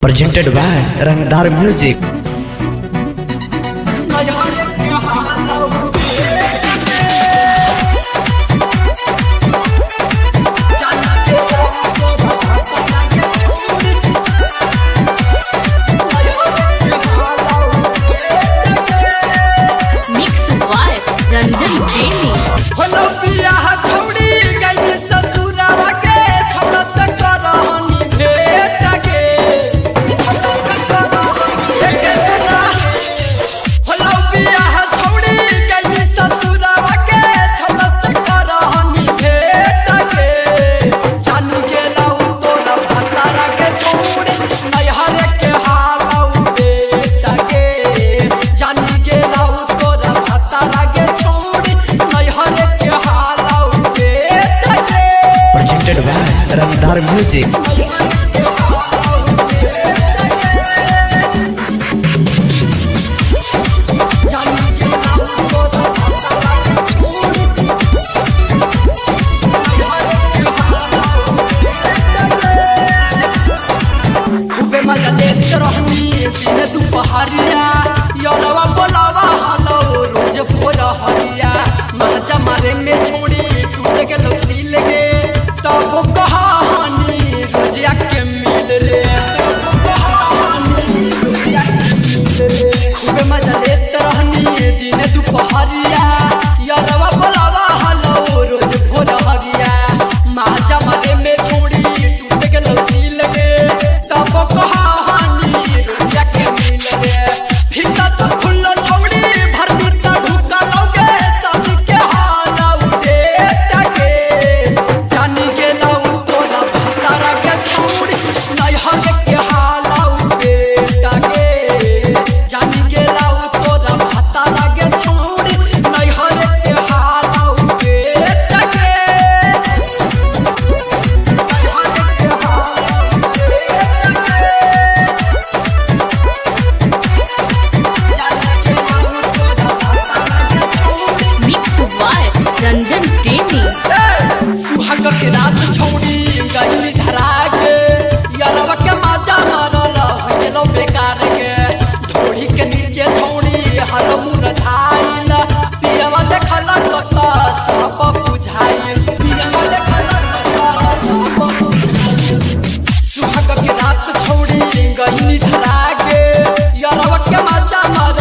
presented by Rangdar Music. Mix by Ranjan Premi. Presented by Rangdar Music. मजा लेते रहनी दिन दुपहरिया यलवा बोलावा हलो रोज भोर हरिया मजा मारे में छोड़ी टूट के लौटी लगे तब कहानी रोजिया के मिल रे खूब मजा लेते रहनी दिन दुपहरिया यलवा बोलावा हलो रोज भोर हरिया मजा मारे में छोड़ी टूट के लौटी लगे तब कहानी रोजिया के मिल रे फिता तो खुल्लो छौड़ी भरती त ढुका लौगे सब के हाल उठे टके जानी के लौ तोरा भतारा के छौड़ी नहीं हगे के हाल उठे टके जानी के लौ तोरा भतारा के छौड़ी नहीं हगे के हाल उठे टके नहीं हगे के हाल Mix by Ranjan Premi. सुहाग के रात छोड़ी गई धरा के यारवा के माजा मारल गेलो बेकार के ढोड़ी के नीचे छोड़ी हल मुर धाइल पियवा देखल कत सब बुझाइल पियवा देखल कत सब बुझाइल सुहाग के रात छोड़ी गई धरा के यारवा के माजा मारल